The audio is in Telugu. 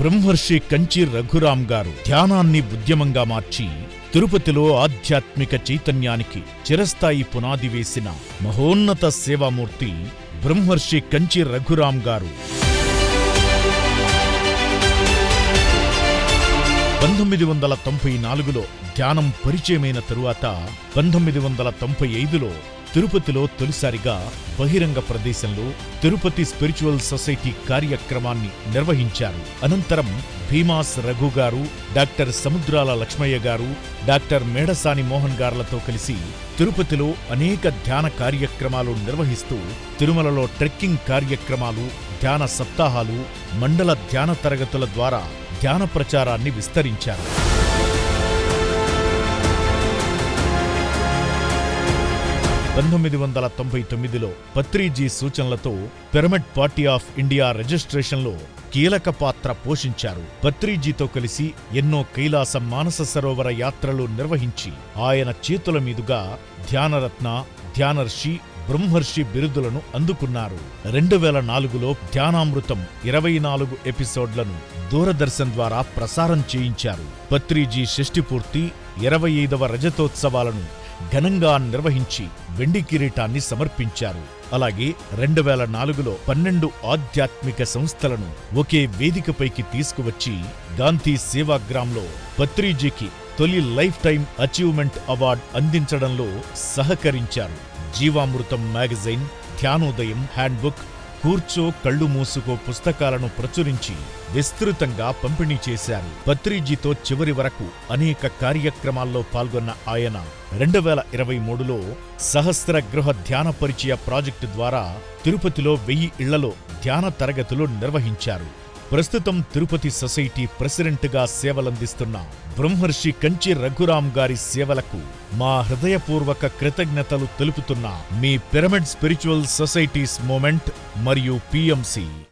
బ్రహ్మర్షి కంచి రఘురాం గారు ధ్యానాన్ని ఉద్యమంగా మార్చి తిరుపతిలో ఆధ్యాత్మిక చైతన్యానికి చిరస్థాయి పునాది వేసిన మహోన్నత సేవామూర్తి బ్రహ్మర్షి కంచి రఘురాం గారు 1994లో ధ్యానం పరిచయమైన తరువాత 1995లో తిరుపతిలో తొలిసారిగా బహిరంగ ప్రదేశంలో తిరుపతి స్పిరిచువల్ సొసైటీ కార్యక్రమాన్ని నిర్వహించారు. అనంతరం భీమాస్ రఘు గారు, డాక్టర్ సముద్రాల లక్ష్మయ్య గారు, డాక్టర్ మేడసాని మోహన్ గార్లతో కలిసి తిరుపతిలో అనేక ధ్యాన కార్యక్రమాలు నిర్వహిస్తూ తిరుమలలో ట్రెక్కింగ్ కార్యక్రమాలు, ధ్యాన సప్తాహాలు, మండల ధ్యాన తరగతుల ద్వారా ధ్యాన ప్రచారాన్ని విస్తరించారు. పంతొమ్మిది 1999లో పత్రిజీ సూచనలతో పిరమిడ్ పార్టీ ఆఫ్ ఇండియా రిజిస్ట్రేషన్లో కీలక పాత్ర పోషించారు. పత్రిజీతో కలిసి ఎన్నో కైలాస మానస సరోవర యాత్రలు నిర్వహించి ఆయన చేతుల మీదుగా ధ్యానరత్న, ధ్యానర్షి, బ్రహ్మర్షి బిరుదులను అందుకున్నారు. 2004లో ధ్యానామృతం 24 ఎపిసోడ్లను దూరదర్శన్ ద్వారా ప్రసారం చేయించారు. పత్రిజీ షష్ఠిపూర్తి 25వ రజతోత్సవాలను ఘనంగా నిర్వహించి వెండి కిరీటాన్ని సమర్పించారు. అలాగే 2004లో 12 ఆధ్యాత్మిక సంస్థలను ఒకే వేదికపైకి తీసుకువచ్చి గాంధీ సేవాగ్రాంలో పత్రిజీకి తొలి లైఫ్ టైం అచీవ్మెంట్ అవార్డు అందించడంలో సహకరించారు. జీవామృతం మ్యాగజైన్, ధ్యానోదయం హ్యాండ్బుక్, కూర్చో కళ్ళు మూసుకో పుస్తకాలను ప్రచురించి విస్తృతంగా పంపిణీ చేశారు. పత్రిజీతో చివరి వరకు అనేక కార్యక్రమాల్లో పాల్గొన్న ఆయన 2023లో సహస్ర గృహ ధ్యాన పరిచయ ప్రాజెక్టు ద్వారా తిరుపతిలో 1000 ఇళ్లలో ధ్యాన తరగతులు నిర్వహించారు. ప్రస్తుతం తిరుపతి సొసైటీ ప్రెసిడెంట్గా సేవలందిస్తున్న బ్రహ్మర్షి కంచి రఘురాం గారి సేవలకు మా హృదయపూర్వక కృతజ్ఞతలు తెలుపుతున్న మీ పిరమిడ్ స్పిరిచువల్ సొసైటీస్ మూమెంట్ మరియు PMC.